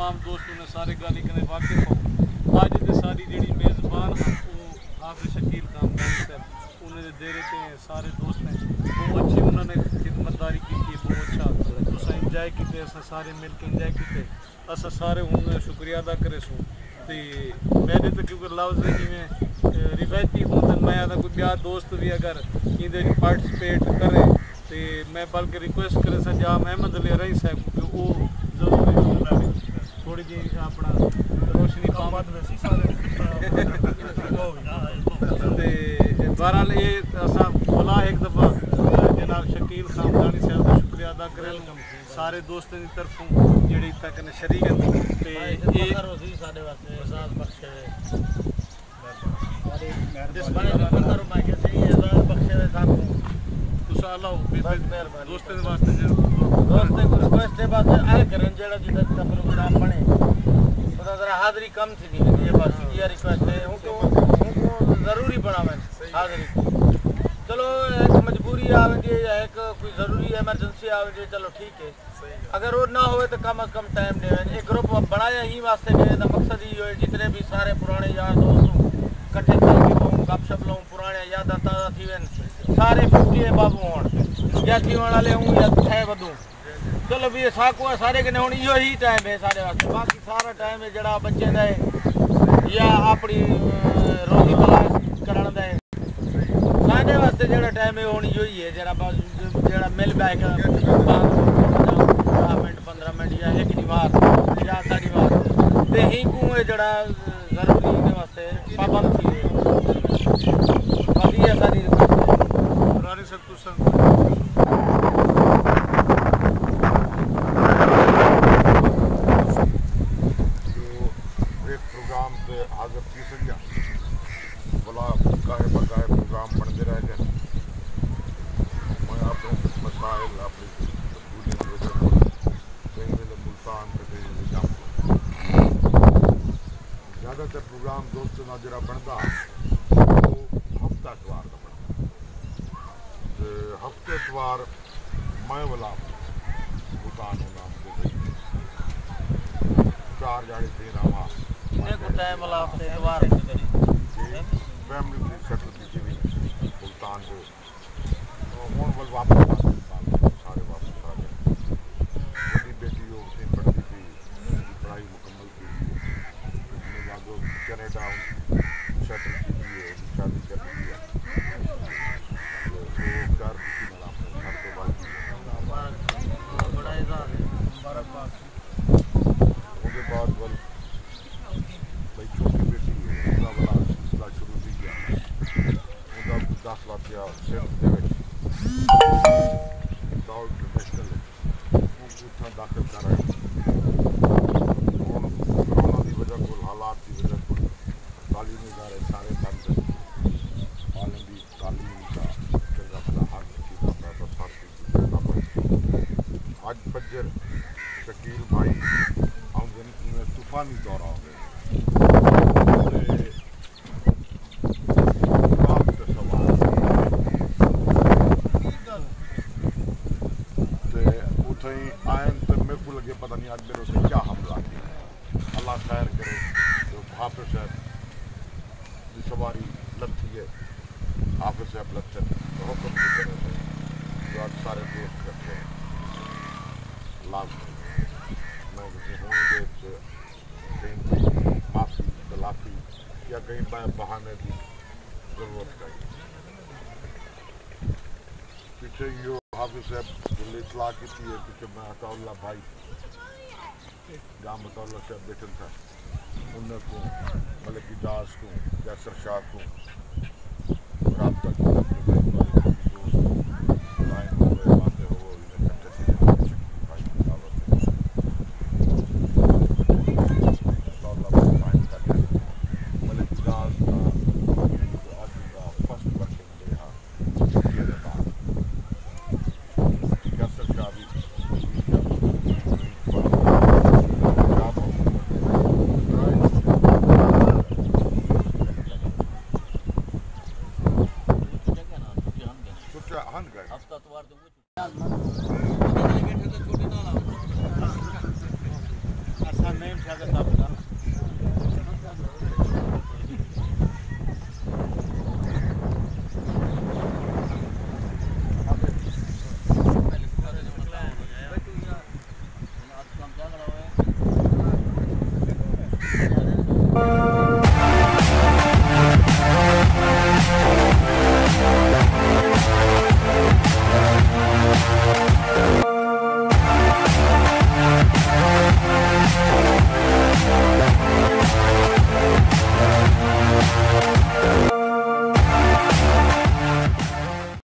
तमाम दोस्तों ने सारे गाली कने वाकिफ हो। आज दे सारी जेड़ी मेज़बान हैं वो हाफिज़ शकील कामदानी साहब उन्होंने दे रहे थे सारे दोस्त ने बहुत अच्छी उन्होंने खिदमतदारी की थी, बहुत अच्छा तुसा इंजॉय किते, अस सारे मिल के इंजॉय किते, अस सारे उन्होंने शुक्रिया अदा करे सो। तो मेरे तो क्योंकि लफ्ज़ जिमें रिवायती हों तो मैं आता कोई ब्याह दोस्त भी अगर इंदे पार्टिसिपेट करे तो मैं बल्कि रिक्वेस्ट करे जाम अहमद अली रही साहब कि वो जरूरी थोड़ी जी अपना रोशनी पामद बहरहाल ये असा बोला एक दफ़ा जनाब शकील खामदानी साहब का शुक्रिया अदा करें सारे दोस्तों की तरफों जी तक ने शरीक दोस्तों वास्ते दोस्तें को रिक्वेस्ट है बस आए करें जेड़ा जिधर का प्रोग्राम बने पता जरा हाज़री कम थी नहीं ये बस ये रिक्वेस्ट है उनको ज़रूरी बनावे हाज़री। चलो एक मजबूरी आवेंगे या एक कोई ज़रूरी एमरजेंसी आवेंगे चलो ठीक है, अगर वो ना होए तो कम अज़ कम टाइम दे एक ग्रुप बनाया ही वास्ते गए तो मकसद ही हो जितने भी सारे पुराने यार दोस्त इकट्ठे करके कहूँ गपशप लूँ पुराने याद ताज़ा थी वन सारे 50 बाबू हों या थी वाले हूँ या थे वधूं। चलो भी साको है सारे कने हुण इहो ही टाइम है सारे वास्ते, बाकी सारा टाइम है जड़ा बच्चे दा है या अपनी रोजी तलाश करन दा है सारे वास्ते जड़ा टाइम है हुण इहो ही है जड़ा मिल बैठ 5 मिनट 15 मिनट या एक दीवार या सारी बात ते ही को है जड़ा जरूरी दे वास्ते पाबंद थी बाकी ये सारी रानी सब कुछ हाजिर की सकिया बोला काहे बकाए प्रोग्राम बनते रह गए। मैं अपने मसाइल अपनी कहीं वेले मुल्तान कहीं वेले जामपुर ज़्यादातर प्रोग्राम दोस्तों का जरा बनता वो हफ्ता इतवार का बनता हफ्ते इतवार मैं वाला मुल्तान होना 4 जाड़ी 13 माह टाइम वाला हफ्ते इतवार फैमिली की सेटल की थी मुल्तान को हूँ बल वापस सारे वापस आ गए। बड़ी बेटी वो उतनी पढ़ती थी पढ़ाई मुकम्मल की उसने बाद वो कनाडा सेटल की थी शादी कर ली है तो घर की मेरा घर के बाद उसके बाद बल छोटी बेटी उसका बड़ा सिलसिला शुरू भी किया उसका 10 लाख या सेंट इंटरनेशनल उत्थां दाखिल कर रहे कोरोना की वजह को हालात की वजह को तालीमी इदारे सारे बंद आलम की तालीम का चंगा भला हक अज बजर शकील भाई आमदनी तूफानी दौरा हो गया पता नहीं आज मेरे से क्या हमला किया अल्लाह खैर करे। तो हाफिज साहब की सवारी लथी है हाफिज साहब लथन तो हुक्म की तरह से जो आज सारे दोस्त करते हैं लाजमी मैं किसी होने कहीं माफ़ी तलाफी या कहीं बहाने की ज़रूरत चाहिए। पीछे यो हाफिज साहब इतला की थी पीछे मैं अताउल्ला भाई जाम अताउल्ला साहब बैठन था उनको मलिक इजाज को जैसर शाह को रबता नेम शागिर्द साहब